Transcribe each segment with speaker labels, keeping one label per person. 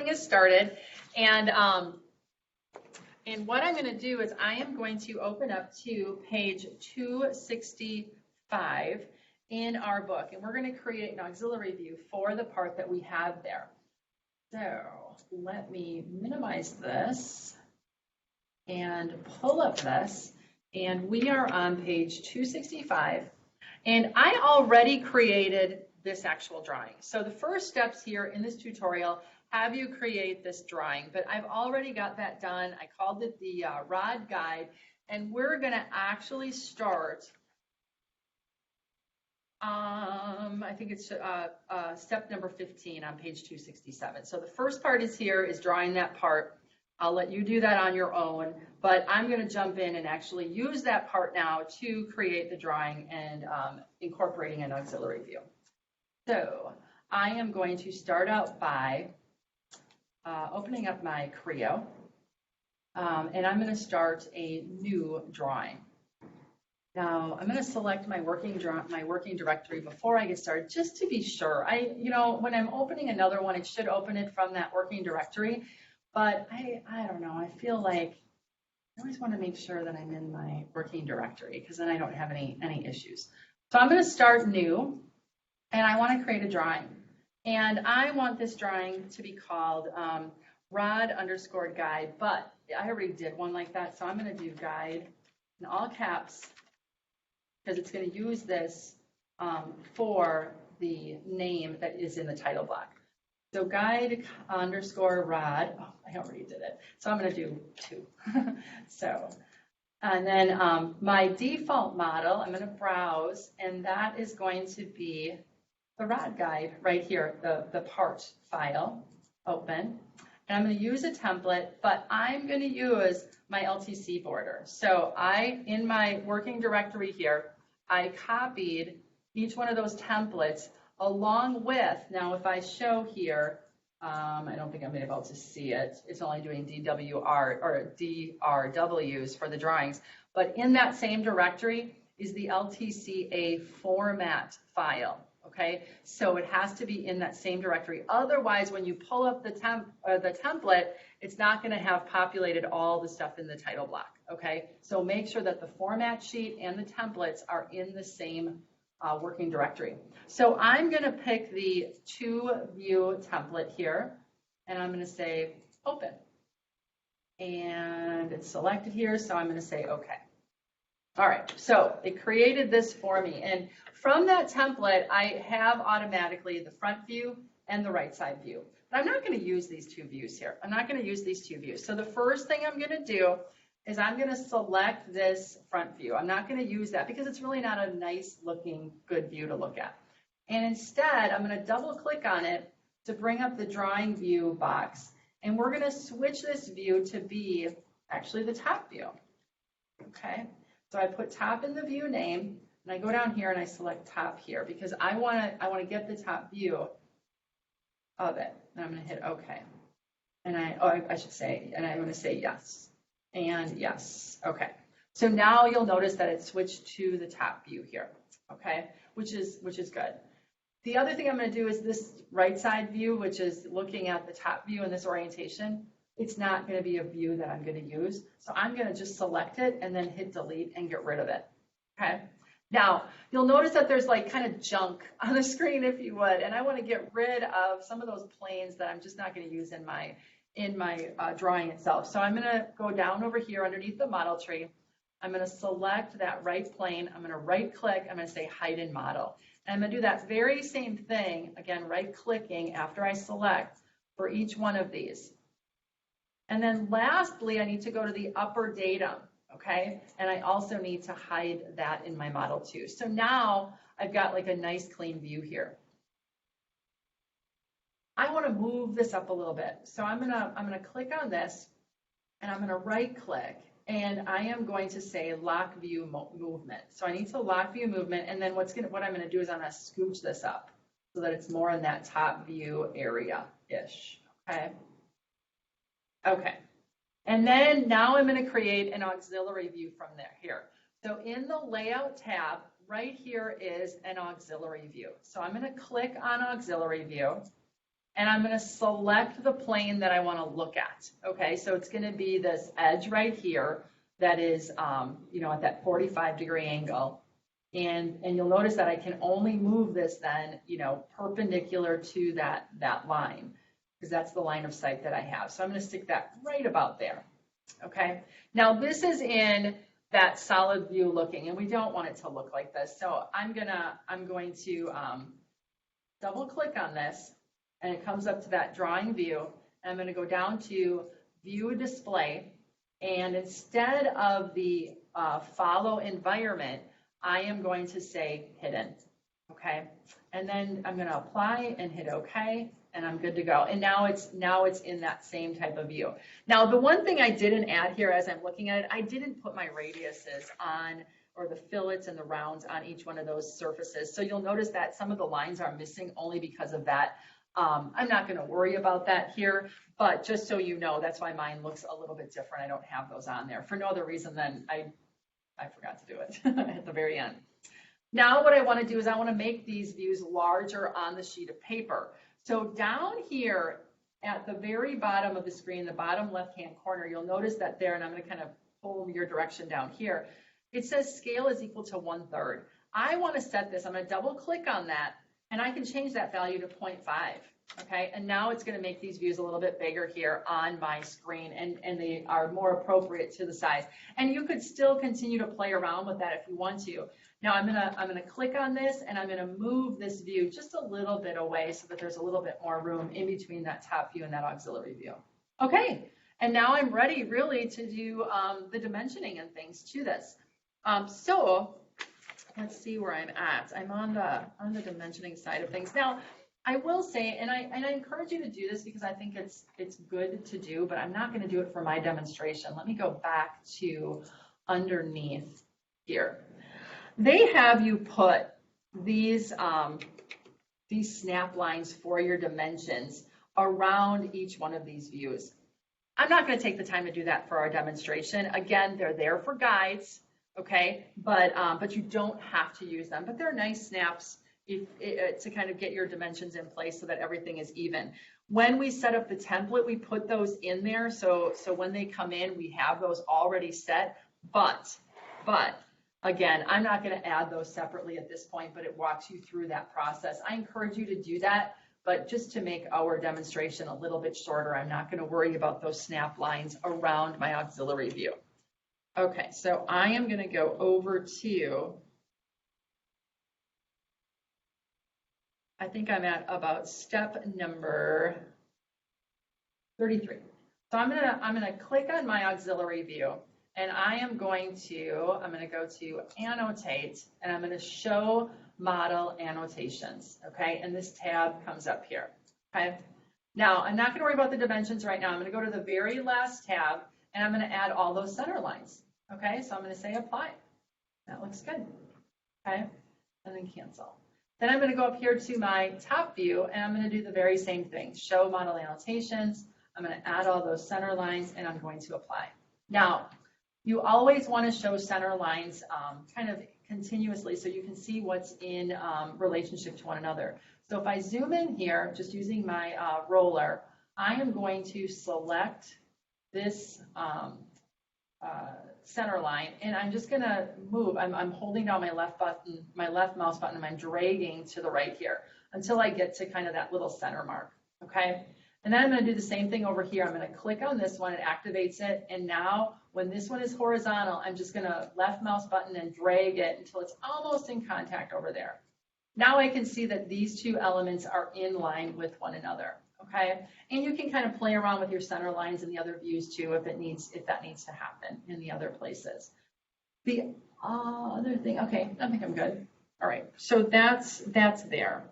Speaker 1: recording has started, and what I'm going to do is I am going to open up to page 265 in our book, and we're going to create an auxiliary view for the part that we have there. So let me minimize this and pull up this, and we are on page 265, and I already created this actual drawing. So the first steps here in this tutorial have you create this drawing, but I've already got that done. I called it the rod guide, and we're going to actually start I think it's step number 15 on page 267. So the first part is here, is drawing that part. I'll let you do that on your own, but I'm going to jump in and actually use that part now to create the drawing and incorporating an auxiliary view. So I am going to start out by opening up my Creo, and I'm going to start a new drawing. Now I'm going to select my working directory before I get started, just to be sure. When I'm opening another one, it should open it from that working directory, but I don't know. I feel like I always want to make sure that I'm in my working directory, because then I don't have any issues. So I'm going to start new, and I want to create a drawing, and I want this drawing to be called rod_guide, but I already did one like that, so I'm going to do guide in all caps, because it's going to use this for the name that is in the title block. So guide_rod, oh, I already did it. So I'm going to do 2. And then my default model, I'm going to browse, and that is going to be the rod guide right here, the part file, open. And I'm going to use a template, but I'm going to use my LTC border. So in my working directory here, I copied each one of those templates along with, now if I show here, I don't think I'm able to see it. It's only doing DWR or DRWs for the drawings, but in that same directory is the LTCA format file. Okay, so it has to be in that same directory. Otherwise, when you pull up the template, it's not going to have populated all the stuff in the title block. Okay, so make sure that the format sheet and the templates are in the same working directory. So I'm going to pick the 2-view template here, and I'm going to say open. And it's selected here, so I'm going to say okay. All right, so it created this for me, and from that template, I have automatically the front view and the right side view. But I'm not going to use these 2 views here. I'm not going to use these 2 views. So the first thing I'm going to do is I'm going to select this front view. I'm not going to use that because it's really not a nice looking good view to look at. And instead, I'm going to double click on it to bring up the drawing view box, and we're going to switch this view to be actually the top view. Okay. So I put top in the view name, and I go down here and I select top here because I want to get the top view of it. And I'm going to hit OK. And I'm going to say yes and yes. Okay. So now you'll notice that it switched to the top view here. Okay, which is good. The other thing I'm going to do is this right side view, which is looking at the top view in this orientation. It's not going to be a view that I'm going to use. So I'm going to just select it and then hit delete and get rid of it. Okay. Now, you'll notice that there's like kind of junk on the screen, if you would, and I want to get rid of some of those planes that I'm just not going to use in my drawing itself. So I'm going to go down over here underneath the model tree. I'm going to select that right plane. I'm going to right click. I'm going to say hide in model. And I'm going to do that very same thing, again, right clicking after I select for each one of these. And then lastly, I need to go to the upper datum, okay? And I also need to hide that in my model too. So now I've got like a nice clean view here. I want to move this up a little bit. So I'm gonna click on this, and I'm gonna right click, and I am going to say lock view movement. So I need to lock view movement, and then what I'm gonna do is I'm gonna scooch this up so that it's more in that top view area-ish, okay? Okay, and then now I'm going to create an auxiliary view from here. So in the layout tab, right here is an auxiliary view. So I'm going to click on auxiliary view, and I'm going to select the plane that I want to look at. Okay, so it's going to be this edge right here that is, you know, at that 45-degree angle. And you'll notice that I can only move this then, you know, perpendicular to that line, because that's the line of sight that I have. So I'm going to stick that right about there. Okay, now this is in that solid view looking, and we don't want it to look like this. So I'm going to double click on this, and it comes up to that drawing view. And I'm going to go down to view display, and instead of the follow environment, I am going to say hidden. Okay, and then I'm going to apply and hit OK, and I'm good to go. And now it's in that same type of view. Now, the one thing I didn't add here as I'm looking at it, I didn't put my radiuses on, or the fillets and the rounds on each one of those surfaces. So you'll notice that some of the lines are missing only because of that. I'm not going to worry about that here, but just so you know, that's why mine looks a little bit different. I don't have those on there for no other reason than I forgot to do it at the very end. Now what I want to do is I want to make these views larger on the sheet of paper. So down here at the very bottom of the screen, the bottom left-hand corner, you'll notice that there, and I'm going to kind of pull your direction down here, it says scale is equal to 1/3. I want to set this, I'm going to double click on that, and I can change that value to 0.5. Okay, and now it's going to make these views a little bit bigger here on my screen, and they are more appropriate to the size. And you could still continue to play around with that if you want to. Now I'm gonna click on this, and I'm gonna move this view just a little bit away so that there's a little bit more room in between that top view and that auxiliary view. Okay, and now I'm ready really to do the dimensioning and things to this. So let's see where I'm at. I'm on the dimensioning side of things. Now, I will say, and I encourage you to do this because I think it's good to do, but I'm not going to do it for my demonstration. Let me go back to underneath here. They have you put these snap lines for your dimensions around each one of these views. I'm not going to take the time to do that for our demonstration. Again, they're there for guides, okay, but you don't have to use them. But they're nice snaps to kind of get your dimensions in place so that everything is even. When we set up the template, we put those in there, so when they come in, we have those already set. But again, I'm not going to add those separately at this point, but it walks you through that process. I encourage you to do that, but just to make our demonstration a little bit shorter, I'm not going to worry about those snap lines around my auxiliary view. Okay, so I am going to go over to, I think I'm at about step number 33. So I'm gonna click on my auxiliary view, and I am going to go to annotate, and I'm going to show model annotations. Okay, and this tab comes up here. Okay, now I'm not going to worry about the dimensions right now. I'm going to go to the very last tab, and I'm going to add all those center lines. Okay, so I'm going to say apply. That looks good. Okay, and then cancel. Then I'm going to go up here to my top view, and I'm going to do the very same thing. Show model annotations. I'm going to add all those center lines, and I'm going to apply. Now, you always want to show center lines kind of continuously so you can see what's in relationship to one another. So if I zoom in here, just using my roller, I am going to select this center line, and I'm just going to move. I'm holding down my left mouse button, and I'm dragging to the right here until I get to kind of that little center mark. Okay, and then I'm going to do the same thing over here. I'm going to click on this one, it activates it, and now when this one is horizontal, I'm just going to left mouse button and drag it until it's almost in contact over there. Now I can see that these two elements are in line with one another. Okay, and you can kind of play around with your center lines in the other views too if that needs to happen in the other places. The other thing, okay, I think I'm good. All right, so that's there.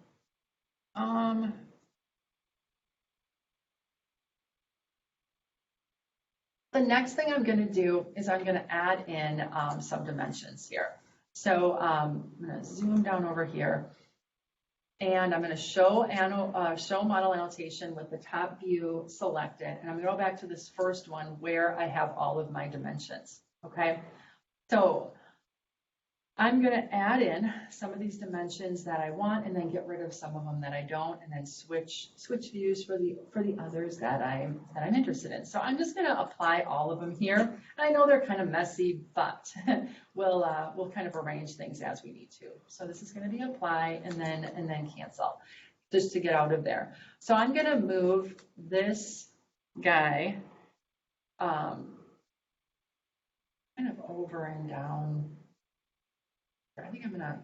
Speaker 1: The next thing I'm going to do is I'm going to add in some dimensions here. So I'm going to zoom down over here, and I'm going to show model annotation with the top view selected, and I'm going to go back to this first one where I have all of my dimensions. Okay, so I'm going to add in some of these dimensions that I want and then get rid of some of them that I don't, and then switch views for the others that I'm interested in. So I'm just going to apply all of them here. I know they're kind of messy, but we'll kind of arrange things as we need to. So this is going to be apply and then cancel, just to get out of there. So I'm going to move this guy kind of over and down. I think I'm not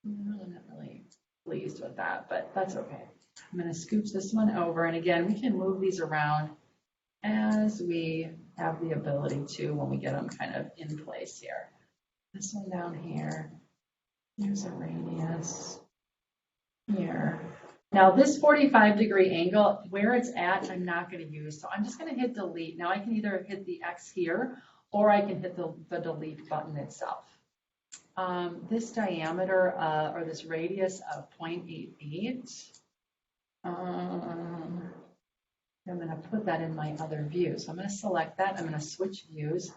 Speaker 1: really pleased with that, but that's okay. I'm going to scooch this one over, and again, we can move these around as we have the ability to when we get them kind of in place here. This one down here, here's a radius here. Now this 45-degree angle, where it's at, I'm not going to use, so I'm just going to hit delete. Now I can either hit the X here, or I can hit the delete button itself. This diameter or this radius of 0.88, I'm going to put that in my other view. So I'm going to select that. I'm going to switch views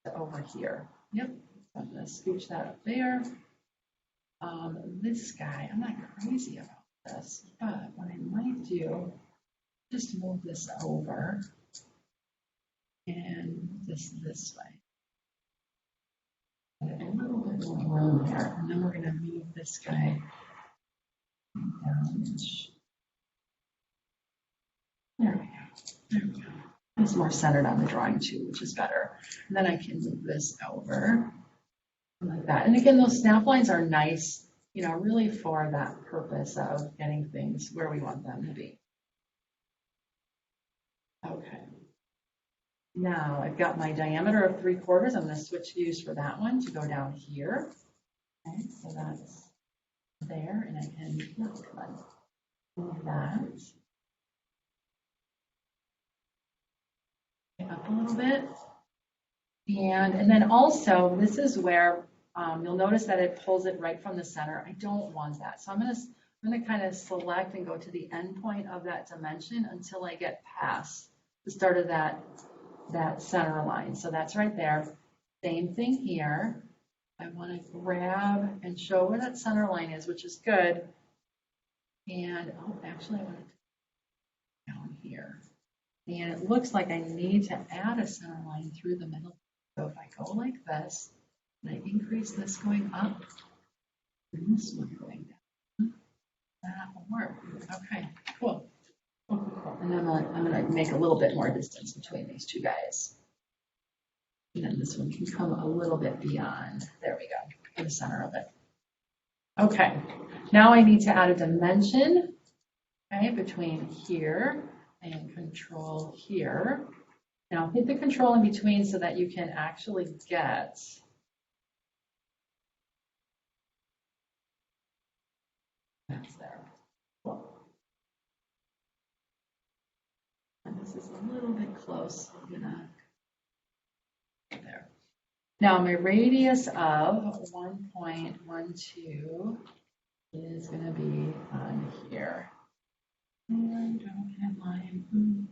Speaker 1: to over here. Yep, I'm going to scooch that up there. This guy, I'm not crazy about this, but what I might do, just move this over and this way. A little bit more room here, and then we're going to move this guy down. There we go. There we go. It's more centered on the drawing too, which is better. And then I can move this over like that. And again, those snap lines are nice, you know, really for that purpose of getting things where we want them to be. Okay. Now I've got my diameter of 3/4. I'm going to switch views for that one to go down here. Okay, so that's there, and I can move that up a little bit. And then also, this is where you'll notice that it pulls it right from the center. I don't want that, so I'm going to kind of select and go to the end point of that dimension until I get past the start of that center line. So that's right there. Same thing here. I want to grab and show where that center line is, which is good. And actually I want to down here. And it looks like I need to add a center line through the middle. So if I go like this, and I increase this going up, and this one going down, that will work. Okay, cool. And I'm going to make a little bit more distance between these two guys. And then this one can come a little bit beyond. There we go, for the center of it. Okay, now I need to add a dimension, okay, between here and control here. Now hit the control in between so that you can actually get that's there. Cool. And this is a little bit close. I'm gonna there. Now my radius of 1.12 is going to be on here. And don't line.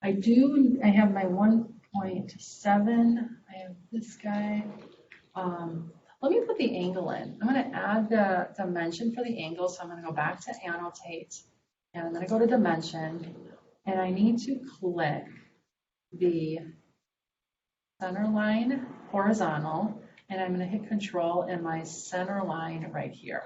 Speaker 1: I have my 1.7. I have this guy. Let me put the angle in. I'm going to add the dimension for the angle. So I'm going to go back to annotate, and I'm going to go to dimension, and I need to click the center line horizontal, and I'm going to hit control and my center line right here.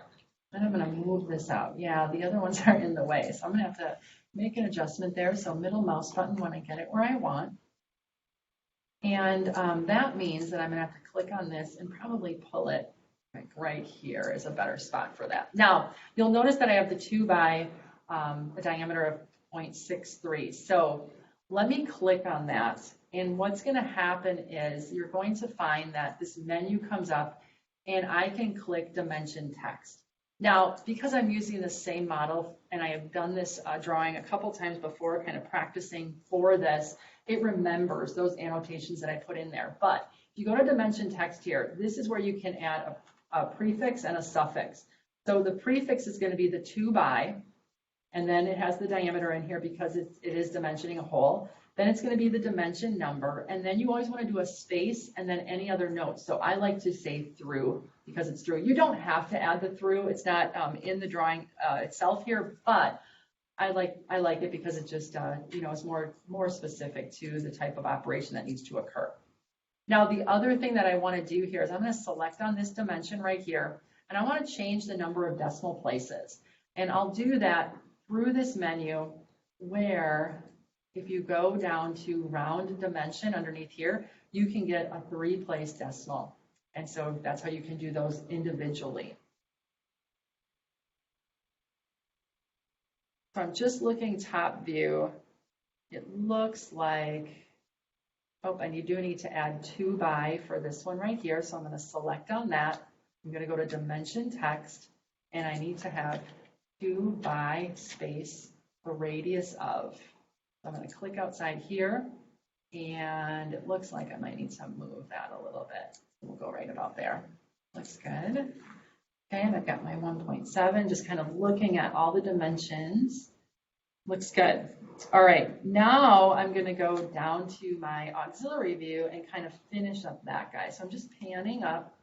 Speaker 1: Then I'm going to move this out. Yeah, the other ones are in the way, so I'm going to have to make an adjustment there. So middle mouse button when I get it where I want. And that means that I'm going to have to click on this and probably pull it like right here is a better spot for that. Now, you'll notice that I have the 2 by a diameter of 0.63. So let me click on that. And what's going to happen is you're going to find that this menu comes up and I can click dimension text. Now, because I'm using the same model and I have done this drawing a couple times before, kind of practicing for this, it remembers those annotations that I put in there. But if you go to dimension text here, this is where you can add a prefix and a suffix. So the prefix is going to be the 2 by, and then it has the diameter in here because it is dimensioning a hole. then it's going to be the dimension number, and then you always want to do a space and then any other notes. So I like to say through because it's through. You don't have to add the through. It's not in the drawing itself here, but I like it because it just is more specific to the type of operation that needs to occur. Now the other thing that I want to do here is I'm going to select on this dimension right here, and I want to change the number of decimal places, and I'll do that through this menu where if you go down to round dimension underneath here, you can get a 3-place decimal. And so that's how you can do those individually. So I'm just looking top view. It looks like, oh, and you do need to add 2 by for this one right here. So I'm going to select on that. I'm going to go to dimension text, and I need to have 2 by space a radius of. So I'm going to click outside here, and it looks like I might need to move that a little bit. We'll go right about there. Looks good. Okay, and I've got my 1.7, just kind of looking at all the dimensions. Looks good. All right, now I'm going to go down to my auxiliary view and kind of finish up that guy. So I'm just panning up,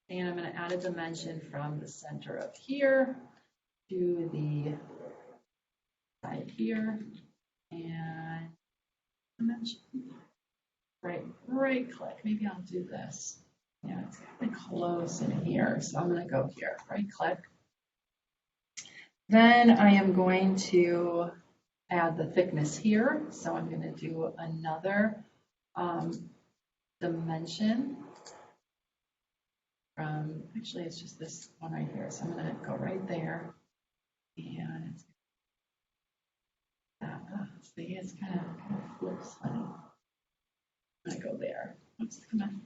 Speaker 1: and I'm going to add a dimension from the center of here to the side here, and dimension. Right click. Maybe I'll do this. Yeah, it's kind of close in here, so I'm going to go here. Right click. Then I am going to add the thickness here. So I'm going to do another dimension from, actually it's just this one right here. So I'm going to go right there, and it's see, it's kind of flips funny. I go there. Oops, come on.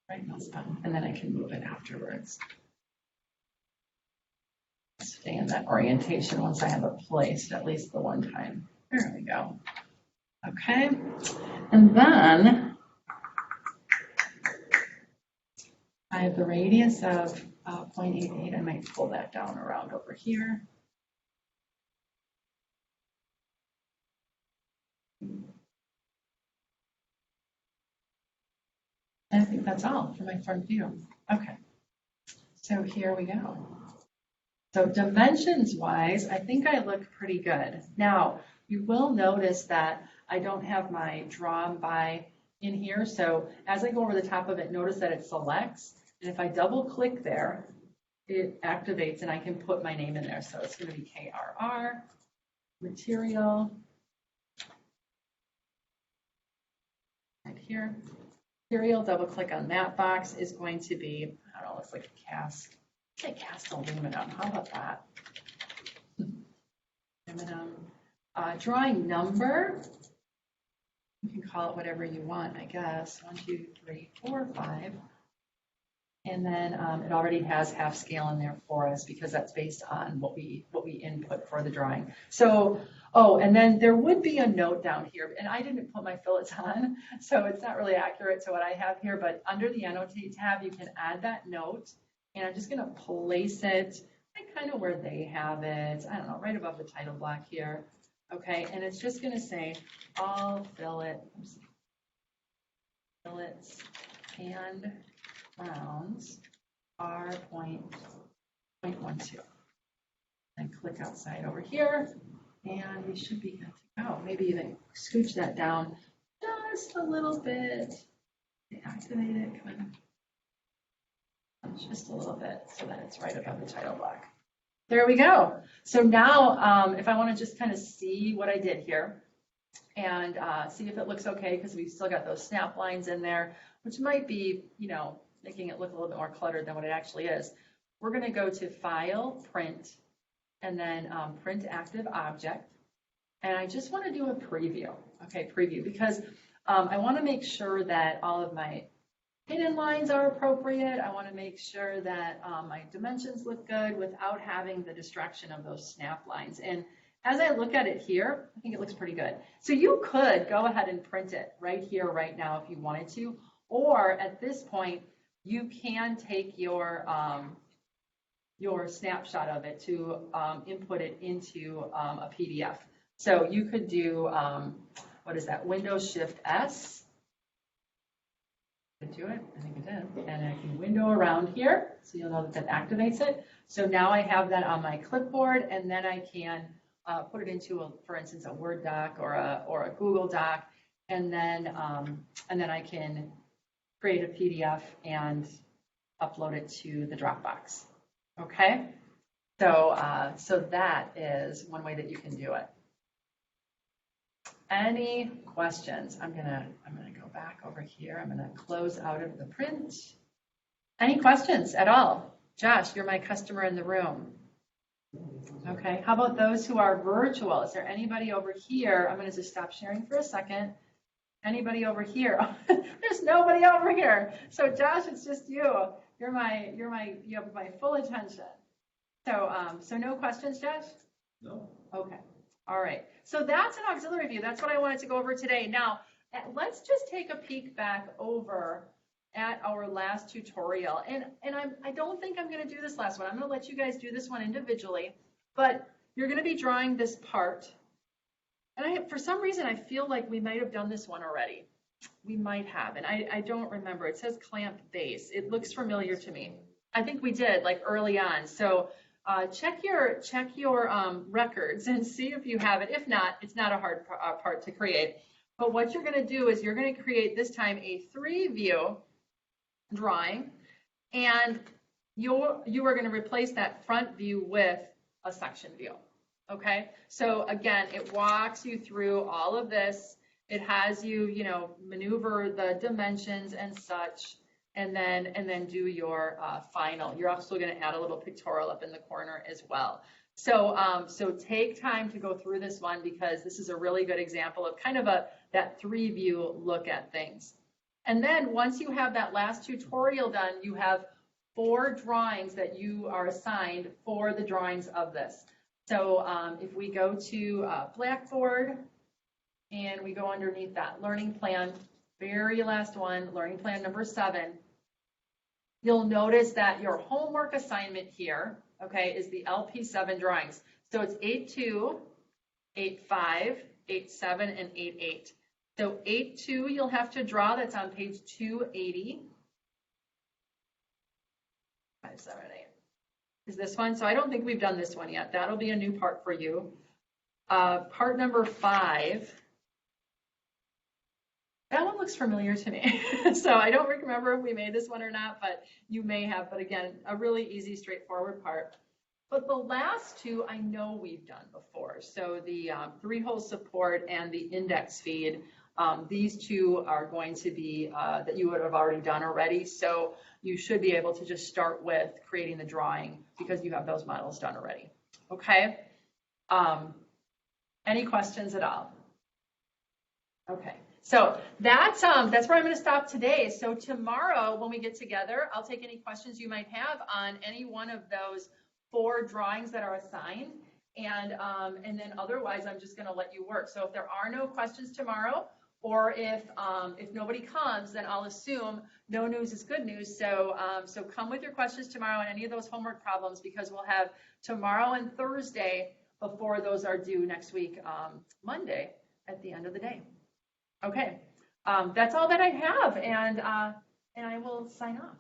Speaker 1: Right mouse button, and then I can move it afterwards. Stay in that orientation once I have it placed, at least the one time. There we go. Okay, and then I have the radius of 0.88. I might pull that down around over here. And I think that's all for my front view. Okay, so here we go. So dimensions wise, I think I look pretty good. Now, you will notice that I don't have my drawn by in here. So as I go over the top of it, notice that it selects. And if I double click there, it activates and I can put my name in there. So it's going to be KRR, material, right here. Material, double click on that box is going to be, I don't know, looks like a cast. Say cast aluminum. How about that? Aluminum. Drawing number. You can call it whatever you want, I guess. 1, 2, 3, 4, 5. And then it already has half scale in there for us because that's based on what we input for the drawing. So, oh, and then there would be a note down here, and I didn't put my fillets on, so it's not really accurate to what I have here, but under the annotate tab, you can add that note, and I'm just gonna place it like kind of where they have it, I don't know, right above the title block here. Okay, and it's just gonna say all fillets and rounds are 0.12. And click outside over here, and we should be good to go. Maybe even scooch that down just a little bit. Activate it, come on. Just a little bit so that it's right above the title block. There we go. So now if I want to just kind of see what I did here and see if it looks okay, because we've still got those snap lines in there, which might be, you know, making it look a little bit more cluttered than what it actually is. We're going to go to File, Print, and then Print Active Object. And I just want to do a preview. Okay, preview, because I want to make sure that all of my hidden lines are appropriate. I want to make sure that my dimensions look good without having the distraction of those snap lines. And as I look at it here, I think it looks pretty good. So you could go ahead and print it right here, right now, if you wanted to. Or at this point, you can take your snapshot of it to input it into a PDF. So you could do what is that, Windows Shift S. Did it do it? I think it did. And I can window around here, so you'll know that that activates it. So now I have that on my clipboard, and then I can put it into, for instance, a Word doc or a Google Doc, and then I can create a PDF and upload it to the Dropbox. Okay, so that is one way that you can do it. Any questions? I'm gonna go back over here. I'm gonna close out of the print. Any questions at all? Josh, you're my customer in the room. Okay, how about those who are virtual? Is there anybody over here? I'm gonna just stop sharing for a second. Anybody over here? There's nobody over here. So Josh, it's just you. You have my full attention. So no questions, Josh?
Speaker 2: No.
Speaker 1: Okay. All right. So that's an auxiliary view. That's what I wanted to go over today. Now, let's just take a peek back over at our last tutorial. And I don't think I'm going to do this last one. I'm going to let you guys do this one individually, but you're going to be drawing this part. And for some reason, I feel like we might have done this one already. We might have, and I don't remember. It says clamp base. It looks familiar to me. I think we did, like early on. So check your records and see if you have it. If not, it's not a hard part to create. But what you're going to do is you're going to create this time a 3-view drawing, and you are going to replace that front view with a section view. Okay, so again, it walks you through all of this. It has you, maneuver the dimensions and such, and then do your final. You're also going to add a little pictorial up in the corner as well. So take time to go through this one, because this is a really good example of kind of that 3-view look at things. And then once you have that last tutorial done, you have 4 drawings that you are assigned for the drawings of this. So if we go to Blackboard and we go underneath that learning plan, very last one, learning plan number 7, you'll notice that your homework assignment here, okay, is the LP7 drawings. So it's 8.2, 8.5, 8.7, and 8.8. So 8.2 you'll have to draw, that's on page 280. 5, 7, 8. Is this one? So I don't think we've done this one yet. That'll be a new part for you. Part number 5. That one looks familiar to me. So I don't remember if we made this one or not, but you may have. But again, a really easy, straightforward part. But the last 2 I know we've done before. So the 3-hole support and the index feed, these 2 are going to be that you would have already done already. So you should be able to just start with creating the drawing because you have those models done already. Okay. Any questions at all? Okay. So that's where I'm going to stop today. So tomorrow when we get together, I'll take any questions you might have on any one of those 4 drawings that are assigned. And then otherwise, I'm just going to let you work. So if there are no questions tomorrow, or if nobody comes, then I'll assume no news is good news. So come with your questions tomorrow on any of those homework problems, because we'll have tomorrow and Thursday before those are due next week, Monday at the end of the day. Okay, that's all that I have, and I will sign off.